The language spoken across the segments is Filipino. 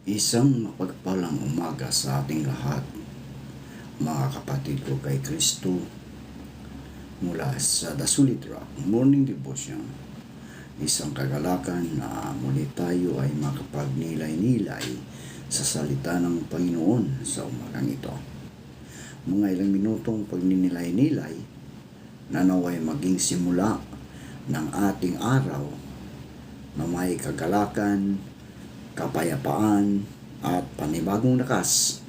Isang mapagpalang umaga sa ating lahat, mga kapatid ko kay Kristo, mula sa The Solid Rock Morning Devotion. Isang kagalakan na muli tayo ay makapagnilay-nilay sa salita ng Panginoon sa umagang ito. Mga ilang minutong pagninilay-nilay na naway maging simula ng ating araw na may kagalakan, kapayapaan at panibagong lakas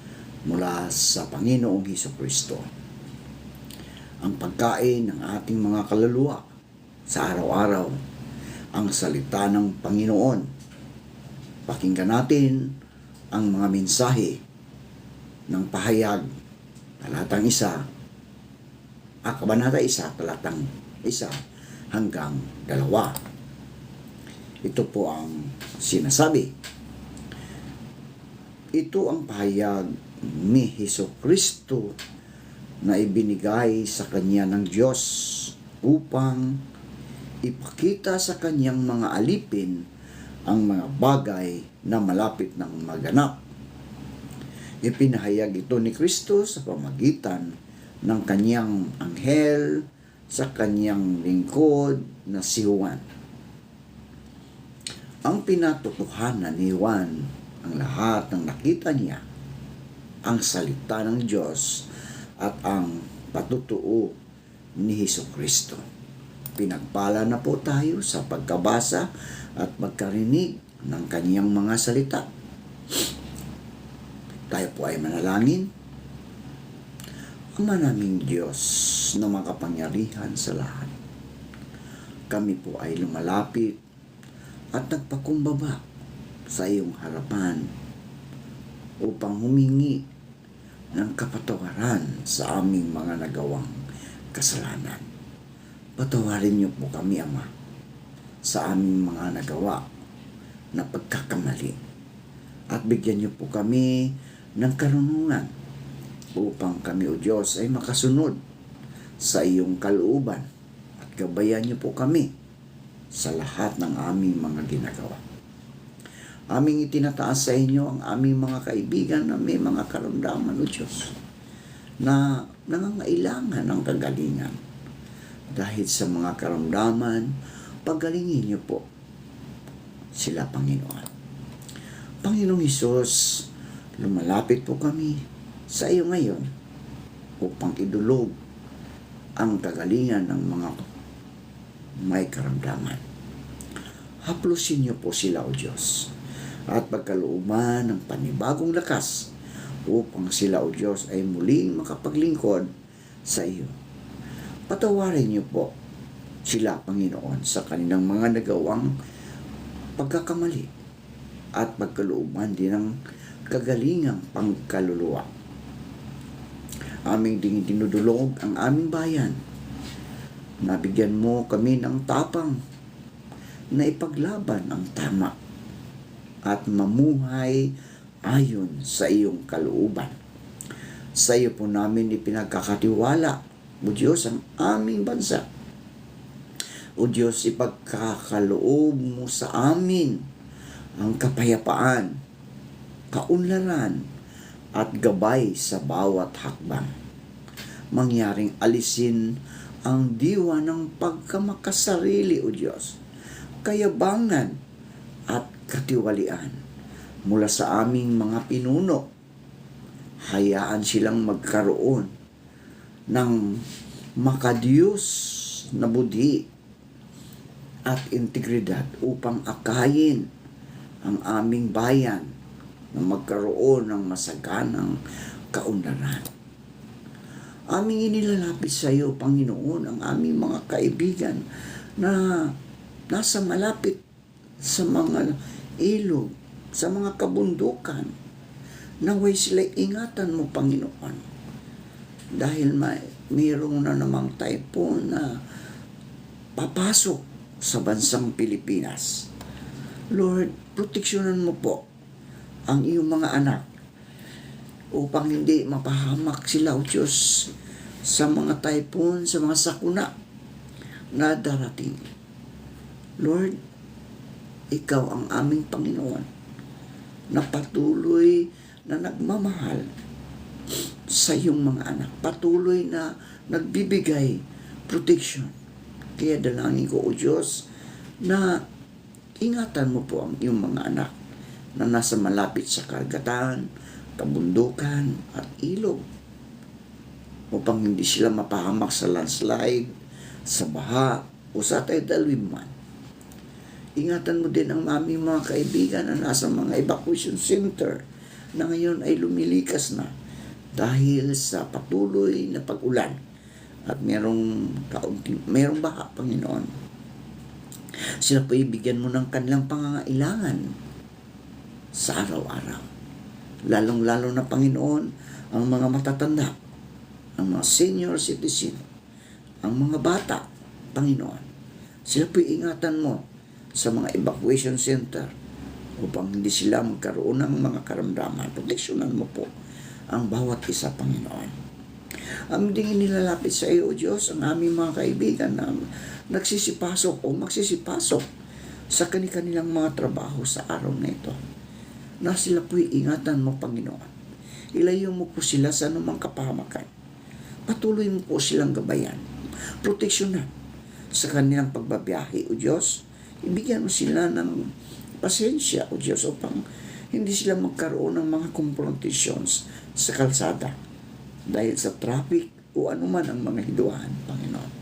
mula sa Panginoong Hesukristo. Ang pagkain ng ating mga kaluluwa sa araw-araw, ang salita ng Panginoon. Pakinggan natin ang mga mensahe ng pahayag, talatang 1, kabanata 1, talatang 1 hanggang 2. Ito po ang sinasabi. Ito ang pahayag ni Hesukristo na ibinigay sa kanya ng Diyos upang ipakita sa kanyang mga alipin ang mga bagay na malapit ng maganap. Ipinahayag ito ni Kristo sa pamagitan ng kanyang anghel sa kanyang lingkod na si Juan. Ang pinatotohanan ni Juan, ang lahat ng nakita niya, ang salita ng Diyos at ang patutuo ni Hesukristo. Pinagpala na po tayo sa pagkabasa at pagkarinig ng kaniyang mga salita. Tayo po ay manalangin. Ama naming Diyos na makapangyarihan sa lahat, kami po ay lumalapit at nagpakumbaba sa iyong harapan upang humingi ng kapatawaran sa aming mga nagawang kasalanan. Patawarin niyo po kami, Ama, sa aming mga nagawa na pagkakamali at bigyan niyo po kami ng karunungan upang kami, O Diyos, ay makasunod sa iyong kalooban at gabayan niyo po kami sa lahat ng aming mga ginagawa. Aming itinataas sa inyo ang aming mga kaibigan na may mga karamdaman, O Diyos, na nangangailangan ng kagalingan. Dahil sa mga karamdaman, pagalingin niyo po sila, Panginoon. Panginoong Hesus, lumalapit po kami sa iyo ngayon upang idulog ang kagalingan ng mga may karamdaman. Haplusin niyo po sila, O Diyos, at pagkalooban ng panibagong lakas upang sila, O Diyos, ay muling makapaglingkod sa iyo. Patawarin niyo po sila, Panginoon, sa kanilang mga nagawang pagkakamali at pagkalooban din ng kagalingang pangkaluluwa. Aming dinudulog ang aming bayan. Nabigyan mo kami ng tapang na ipaglaban ang tama at mamuhay ayon sa iyong kalooban. Sa iyo po namin ipinagkakatiwala, O Diyos, ang aming bansa. O Diyos, ipagkakaloob mo sa amin ang kapayapaan, kaunlaran, at gabay sa bawat hakbang. Mangyaring alisin ang diwa ng pagkamakasarili, O Diyos, kayabangan at katiwalian mula sa aming mga pinuno. Hayaan silang magkaroon ng makadiyos na budhi at integridad upang akayin ang aming bayan na magkaroon ng masaganang kaunlaran. Aming inilalapit sa iyo, Panginoon, ang aming mga kaibigan na nasa malapit sa mga ilog, sa mga kabundukan. Naway sila ingatan mo, Panginoon. Dahil mayroong na namang typhoon na papasok sa bansang Pilipinas. Lord, proteksyonan mo po ang iyong mga anak upang hindi mapahamak sila, O Diyos, sa mga typhoon, sa mga sakuna na darating. Lord, Ikaw ang aming Panginoon. na patuloy na nagmamahal sa iyong mga anak. Patuloy na nagbibigay protection. Kaya dalangin ko, O Diyos, na ingatan mo po ang iyong mga anak na nasa malapit sa karagatan, kabundukan at ilog upang hindi sila mapahamak sa landslide, sa baha o sa tidal wave man. Ingatan mo din ang aming mga kaibigan na nasa mga evacuation center na ngayon ay lumilikas na dahil sa patuloy na pag-ulan at merong baha, Panginoon. Sila po ibigyan mo ng kanilang pangangailangan sa araw-araw. Lalong-lalo na, Panginoon, ang mga matatanda, ang mga senior citizen, ang mga bata, Panginoon. Sila po ingatan mo sa mga evacuation center upang hindi sila magkaroon ng mga karamdaman. Proteksyonan mo po ang bawat isa, Panginoon. Ang ding nilalapit sa iyo, O Diyos, ang aming mga kaibigan na nagsisipasok o magsisipasok sa kanilang mga trabaho sa araw na ito. Na sila po'y ingatan mo, Panginoon. Ilayo mo po sila sa anumang kapahamakan. Patuloy mo po silang gabayan. Proteksyonan sa kanilang pagbabiyahe, O Diyos. Ibigyan mo sila ng pasensya, O Diyos, upang hindi sila magkaroon ng mga confrontations sa kalsada dahil sa traffic o anuman ang mga hiduan, Panginoon.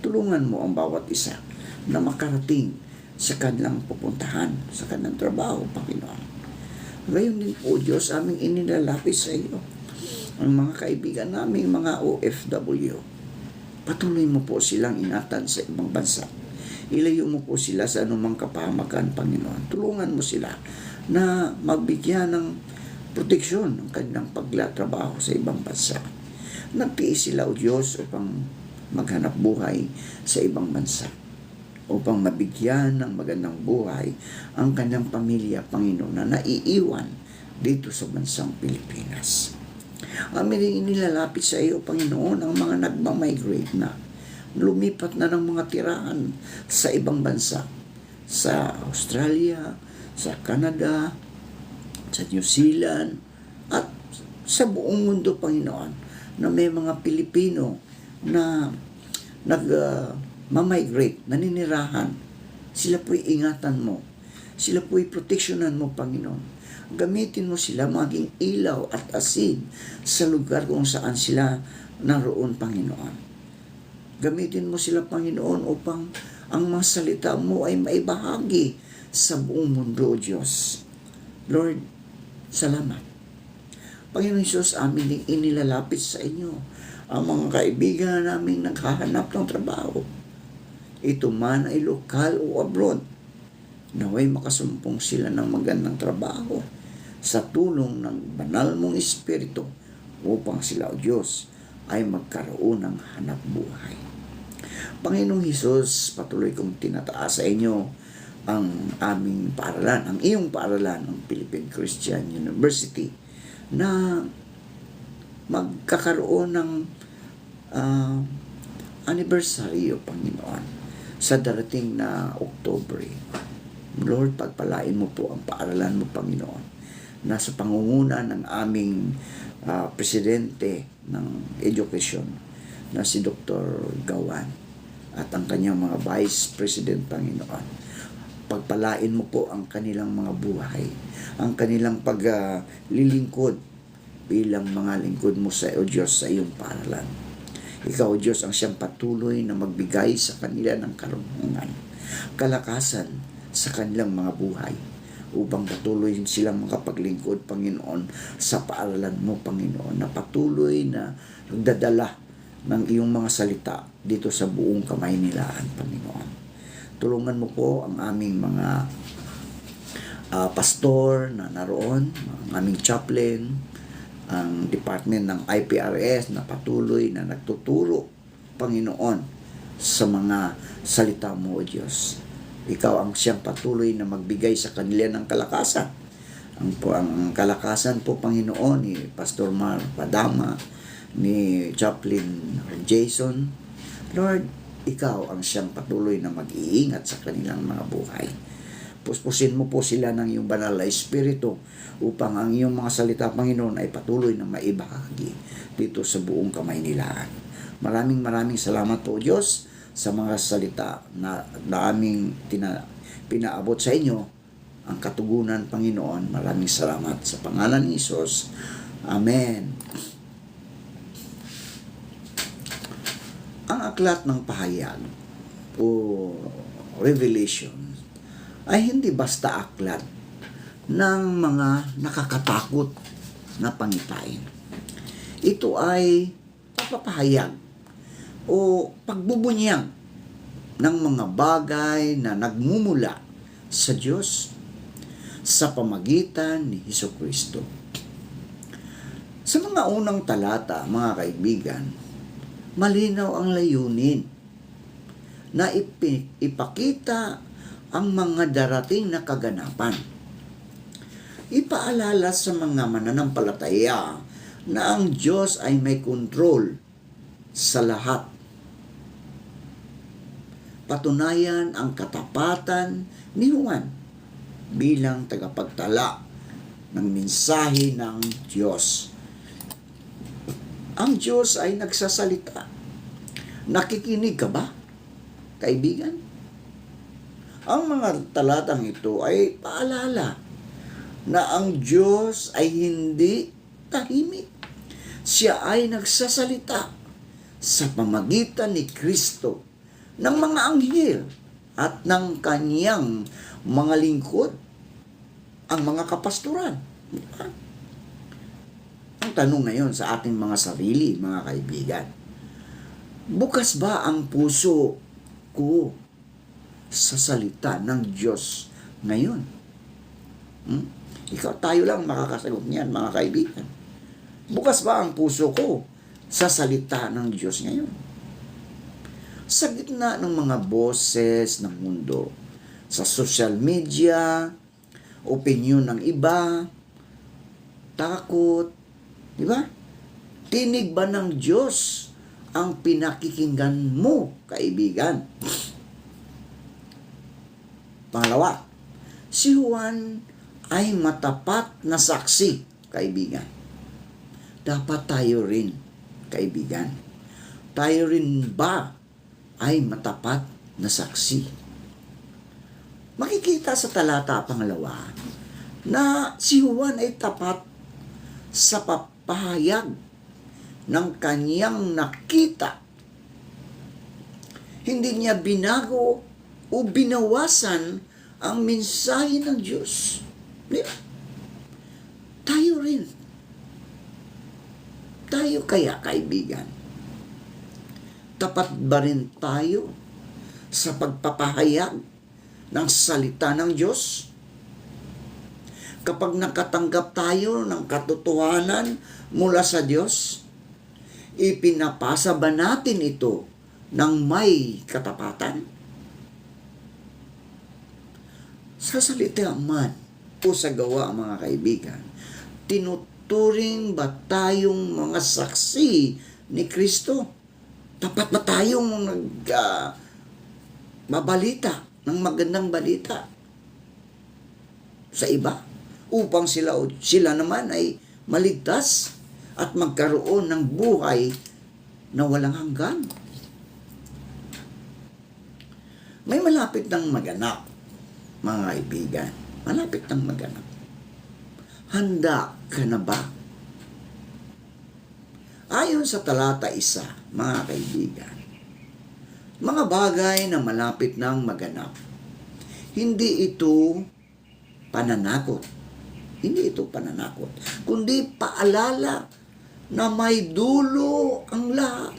Tulungan mo ang bawat isa na makarating sa kanilang pupuntahan, sa kanilang trabaho, Panginoon. Ngayon din po, Diyos, aming inilalapit sa iyo ang mga kaibigan namin, mga OFW. Patuloy mo po silang ingatan sa ibang bansa. Ilayo mo po sila sa anumang kapahamakan, Panginoon. Tulungan mo sila na magbigyan ng proteksyon ng kanilang paglatrabaho sa ibang bansa. Nagtiis sila, O Diyos, upang maghanap buhay sa ibang bansa, upang mabigyan ng magandang buhay ang kanyang pamilya, Panginoon, na naiiwan dito sa bansang Pilipinas. Amin rin inilalapit sa iyo, Panginoon, ang mga nagmamigrate na, lumipat na ng mga tirahan sa ibang bansa, sa Australia, sa Canada, sa New Zealand, at sa buong mundo, Panginoon, na may mga Pilipino na nag-migrate, naninirahan. Sila po'y ingatan mo. Sila po'y proteksyonan mo, Panginoon. Gamitin mo sila maging ilaw at asin sa lugar kung saan sila naroon, Panginoon. Gamitin mo sila, Panginoon, upang ang mga salita mo ay maibahagi sa buong mundo, O Diyos. Lord, salamat. Panginoon Diyos, amin din inilalapit sa inyo ang mga kaibigan namin naghahanap ng trabaho. Ito man ay lokal o abroad. Naway makasumpong sila ng magandang trabaho sa tulong ng banal mong Espiritu upang sila, O Diyos, ay magkaroon ng hanap buhay. Panginoong Hesus, patuloy kong tinataas sa inyo ang aming paaralan, ang iyong paaralan, ang Philippine Christian University, na magkakaroon ng anniversary, O Panginoon, sa darating na October. Lord, pagpalain mo po ang paaralan mo, Panginoon, na sa pangunguna ng aming presidente ng education na si Dr. Gawan at ang kanyang mga vice president, Panginoon. Pagpalain mo po ang kanilang mga buhay, ang kanilang paglilingkod bilang mga lingkod mo sa O Diyos sa iyong paaralan. Ikaw, O Diyos, ang siyang patuloy na magbigay sa kanila ng karunungan, kalakasan sa kanilang mga buhay, upang patuloy silang makapaglingkod, Panginoon, sa paaralan mo, Panginoon, na patuloy na nagdadala ng iyong mga salita dito sa buong kamay nilaan, Panginoon. Tulungan mo po ang aming mga pastor na naroon, ang aming chaplain, ang department ng IPRS na patuloy na nagtuturo, Panginoon, sa mga salita mo, O Diyos. Ikaw ang siyang patuloy na magbigay sa kanila ng kalakasan. Ang kalakasan po, Panginoon, ni Pastor Mar Padama, ni Chaplain Jason. Lord, ikaw ang siyang patuloy na mag-iingat sa kanilang mga buhay. Puspusin mo po sila ng iyong banal na Espiritu upang ang iyong mga salita, Panginoon, ay patuloy na maibahagi dito sa buong Kamaynilaan. Maraming salamat po, Diyos, sa mga salita na aming pinaabot sa inyo. Ang katugunan, Panginoon, maraming salamat sa pangalan ni Hesus. Amen. Ang aklat ng pahayag o revelation ay hindi basta aklat ng mga nakakatakot na pangitain. Ito ay pagpapahayag o pagbubunyag ng mga bagay na nagmumula sa Diyos sa pamagitan ni Hesukristo. Sa mga unang talata, mga kaibigan, malinaw ang layunin na ipakita ang mga darating na kaganapan. Ipaalala sa mga mananampalataya na ang Diyos ay may kontrol sa lahat. Patunayan ang katapatan ni Juan bilang tagapagtala ng mensahe ng Diyos. Ang Diyos ay nagsasalita. Nakikinig ka ba, kaibigan? Ang mga talatang ito ay paalala na ang Diyos ay hindi tahimik. Siya ay nagsasalita sa pamagitan ni Kristo ng mga anghel at ng kanyang mga lingkod, ang mga kapasturan. Ang tanong ngayon sa ating mga sarili, mga kaibigan, bukas ba ang puso ko sa salita ng Diyos ngayon? Ikaw, tayo lang makakasagot niyan, mga kaibigan. Bukas ba ang puso ko sa salita ng Diyos ngayon? Sa gitna ng mga boses ng mundo, sa social media, opinion ng iba, takot, di ba? Tinig ba ng Diyos ang pinakikinggan mo, kaibigan? Pangalawa, si Juan ay matapat na saksi, kaibigan. Dapat tayo rin, kaibigan. Tayo rin ba ay matapat na saksi? Makikita sa talata pangalawa na si Juan ay tapat sa papahayag ng kanyang nakita. Hindi niya binago o binawasan ang mensahe ng Diyos. Tayo rin. Tayo kaya, kaibigan? Tapat ba rin tayo sa pagpapahayag ng salita ng Diyos? Kapag nakatanggap tayo ng katotohanan mula sa Diyos, ipinapasa ba natin ito ng may katapatan? Sa salita man o sa gawa, mga kaibigan, tinuturing ba tayong mga saksi ni Kristo? Tapat ba tayong mabalita ng magandang balita sa iba upang sila naman ay maligtas at magkaroon ng buhay na walang hanggan? May malapit ng maganap, mga kaibigan. Malapit ng maganap. Handa ka na ba? Ayon sa talata 1, mga kaibigan, mga bagay na malapit ng maganap, hindi ito pananakot. Hindi ito pananakot, kundi paalala na may dulo ang lahat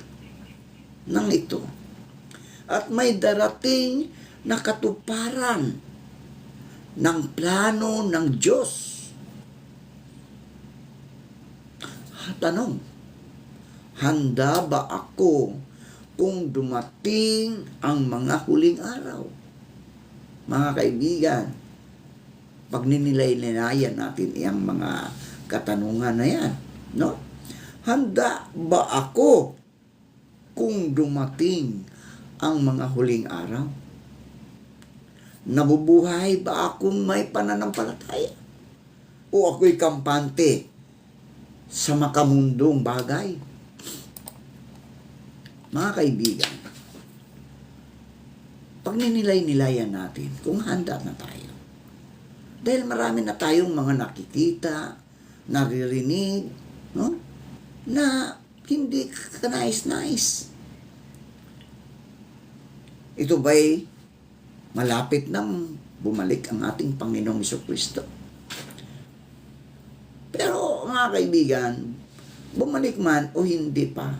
ng ito. At may darating na katuparan ng plano ng Diyos. Tanong, handa ba ako kung dumating ang mga huling araw? Mga kaibigan, pag ninilay-nilayan natin iyang mga katanungan na yan, no? Handa ba ako kung dumating ang mga huling araw? Nabubuhay ba akong may pananampalataya? O ako'y kampante sa makamundong bagay? Mga kaibigan, pag ninilay-nilayan natin kung handa na tayo, dahil marami na tayong mga nakikita, naririnig, no? Na hindi kanais-nais. Ito ba'y malapit nang bumalik ang ating Panginoong Jesucristo? Pero mga kaibigan, bumalik man o hindi pa,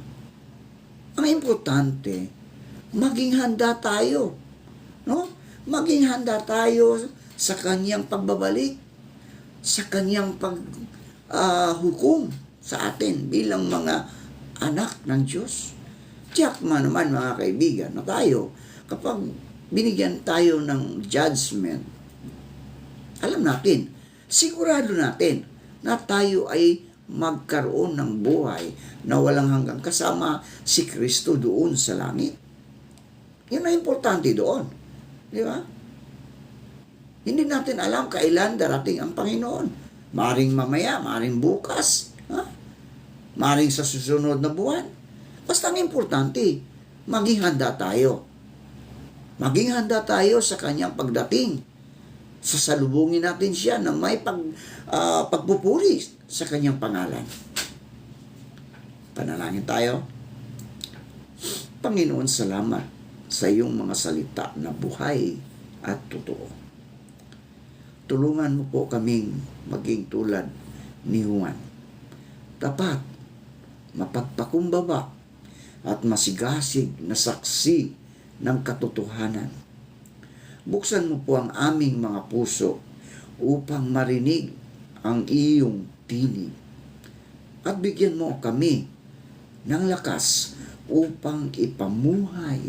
ang importante, maging handa tayo. No? Maging handa tayo sa kanyang pagbabalik, sa kanyang paghukom sa atin bilang mga anak ng Diyos. Tiyak man naman mga kaibigan na tayo, kapag binigyan tayo ng judgment, alam natin, sigurado natin na tayo ay magkaroon ng buhay na walang hanggang kasama si Kristo doon sa langit. Yun ang importante doon. Di ba? Hindi natin alam kailan darating ang Panginoon. Maring mamaya, maring bukas, ha? Maring sa susunod na buwan. Basta ang importante, maging handa tayo. Maging handa tayo sa kanyang pagdating. Sasalubungin natin siya na may pagpupuri sa kanyang pangalan. Panalangin tayo. Panginoon, salamat sa iyong mga salita na buhay at totoo. Tulungan mo po kaming maging tulad ni Juan. Tapat, mapagpakumbaba, at masigasig na saksi ng katotohanan. Buksan mo po ang aming mga puso upang marinig ang iyong tinig. At bigyan mo kami ng lakas upang ipamuhay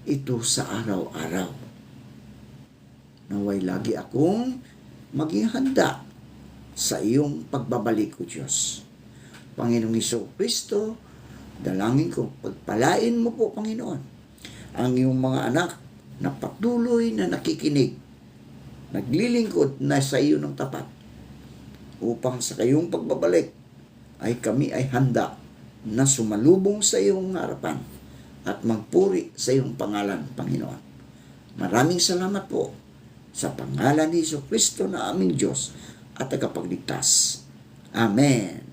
ito sa araw-araw. Naway lagi akong maging handa sa iyong pagbabalik, O Diyos. Panginoong Jesucristo, dalangin ko, pagpalain mo po, Panginoon, ang iyong mga anak na patuloy na nakikinig, naglilingkod na sa iyo ng tapat, upang sa kayong pagbabalik ay kami ay handa na sumalubong sa iyong harapan at magpuri sa iyong pangalan, Panginoon. Maraming salamat po sa pangalan ni Jesucristo na aming Diyos at tagapagligtas. Amen.